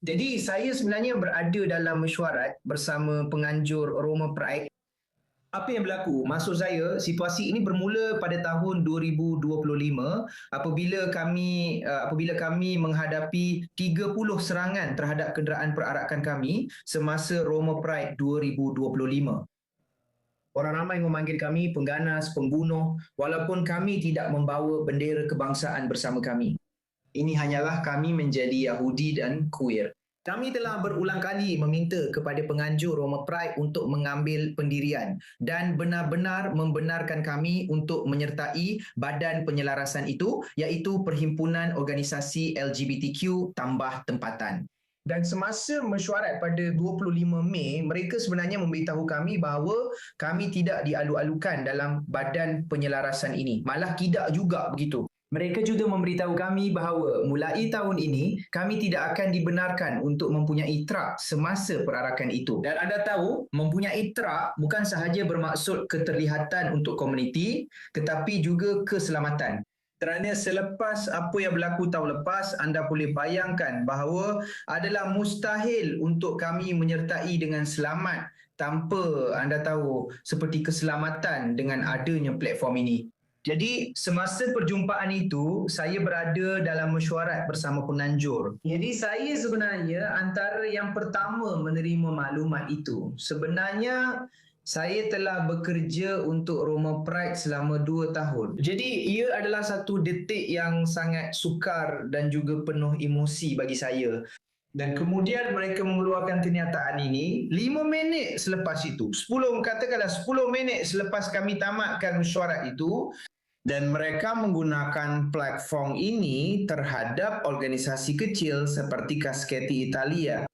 Jadi saya sebenarnya berada dalam mesyuarat bersama penganjur Roma Pride. Apa yang berlaku? Maksud saya, situasi ini bermula pada tahun 2025 apabila kami menghadapi 30 serangan terhadap kenderaan perarakan kami semasa Roma Pride 2025. Orang ramai memanggil kami pengganas, pembunuh, walaupun kami tidak membawa bendera kebangsaan bersama kami. Ini hanyalah kami menjadi Yahudi dan queer. Kami telah berulang kali meminta kepada penganjur Roma Pride untuk mengambil pendirian dan benar-benar membenarkan kami untuk menyertai badan penyelarasan itu, iaitu Perhimpunan Organisasi LGBTQ tambah tempatan. Dan semasa mesyuarat pada 25 Mei, mereka sebenarnya memberitahu kami bahawa kami tidak dialu-alukan dalam badan penyelarasan ini. Malah tidak juga begitu. Mereka juga memberitahu kami bahawa mulai tahun ini, kami tidak akan dibenarkan untuk mempunyai trak semasa perarakan itu. Dan anda tahu, mempunyai trak bukan sahaja bermaksud keterlihatan untuk komuniti, tetapi juga keselamatan. Kerana selepas apa yang berlaku tahun lepas, anda boleh bayangkan bahawa adalah mustahil untuk kami menyertai dengan selamat tanpa anda tahu seperti keselamatan dengan adanya platform ini. Jadi semasa perjumpaan itu, saya berada dalam mesyuarat bersama penganjur. Jadi saya sebenarnya antara yang pertama menerima maklumat itu. Sebenarnya saya telah bekerja untuk Roma Pride selama 2 tahun. Jadi ia adalah satu detik yang sangat sukar dan juga penuh emosi bagi saya. Dan kemudian mereka mengeluarkan kenyataan ini 5 minit selepas itu. Katakanlah 10 minit selepas kami tamatkan mesyuarat itu. Dan mereka menggunakan platform ini terhadap organisasi kecil seperti Caschetti Italia.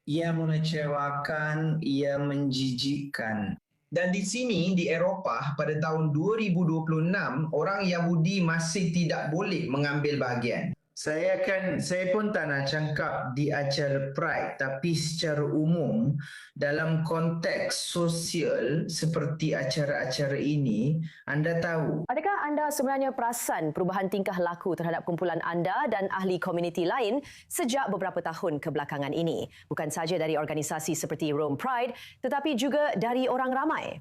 Ia mengecewakan, ia menjijikkan. Dan di sini, di Eropah, pada tahun 2026, orang Yahudi masih tidak boleh mengambil bahagian. Saya pun tak nak cakap di acara Pride, tapi secara umum dalam konteks sosial seperti acara-acara ini, anda tahu. Adakah anda sebenarnya perasan perubahan tingkah laku terhadap kumpulan anda dan ahli komuniti lain sejak beberapa tahun kebelakangan ini? Bukan sahaja dari organisasi seperti Rome Pride, tetapi juga dari orang ramai.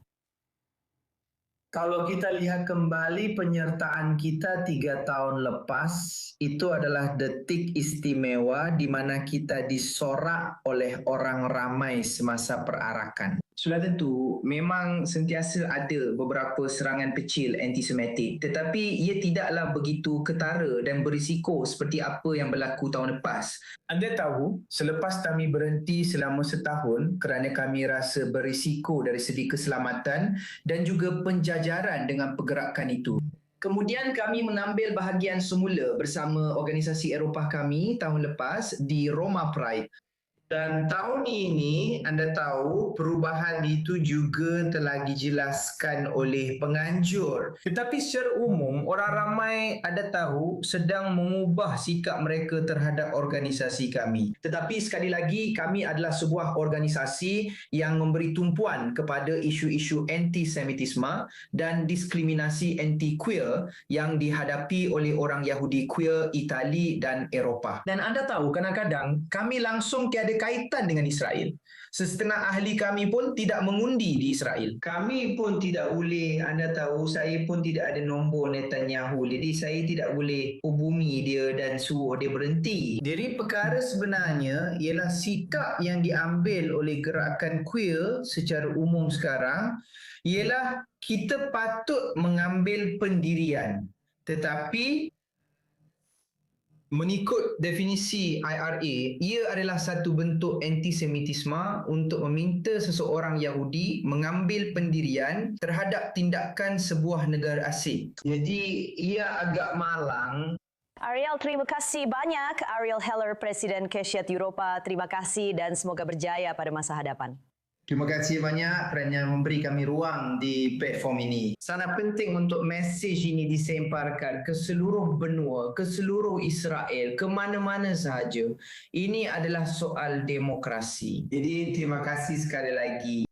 Kalau kita lihat kembali penyertaan kita 3 tahun lepas, itu adalah detik istimewa di mana kita disorak oleh orang ramai semasa perarakan. Sudah tentu, memang sentiasa ada beberapa serangan kecil antisemitik, tetapi ia tidaklah begitu ketara dan berisiko seperti apa yang berlaku tahun lepas. Anda tahu, selepas kami berhenti selama setahun kerana kami rasa berisiko dari segi keselamatan dan juga penjajaran dengan pergerakan itu. Kemudian kami mengambil bahagian semula bersama organisasi Eropah kami tahun lepas di Roma Pride. Dan tahun ini, anda tahu, perubahan itu juga telah dijelaskan oleh penganjur. Tetapi secara umum, orang ramai anda tahu sedang mengubah sikap mereka terhadap organisasi kami. Tetapi sekali lagi, kami adalah sebuah organisasi yang memberi tumpuan kepada isu-isu antisemitisme dan diskriminasi anti-queer yang dihadapi oleh orang Yahudi queer Itali dan Eropah. Dan anda tahu, kadang-kadang kami langsung tiada kaitan dengan Israel. Setengah ahli kami pun tidak mengundi di Israel. Kami pun tidak boleh, anda tahu, saya pun tidak ada nombor Netanyahu. Jadi saya tidak boleh hubungi dia dan suruh dia berhenti. Jadi perkara sebenarnya ialah sikap yang diambil oleh gerakan queer secara umum sekarang ialah kita patut mengambil pendirian. Tetapi mengikut definisi IRA, ia adalah satu bentuk antisemitisme untuk meminta seseorang Yahudi mengambil pendirian terhadap tindakan sebuah negara asing. Jadi, ia agak malang. Ariel, terima kasih banyak. Ariel Heller, Presiden Keshet Eropah. Terima kasih dan semoga berjaya pada masa hadapan. Terima kasih banyak kerana memberi kami ruang di platform ini. Sangat penting untuk mesej ini disemparkan ke seluruh benua, ke seluruh Israel, ke mana-mana sahaja. Ini adalah soal demokrasi. Jadi terima kasih sekali lagi.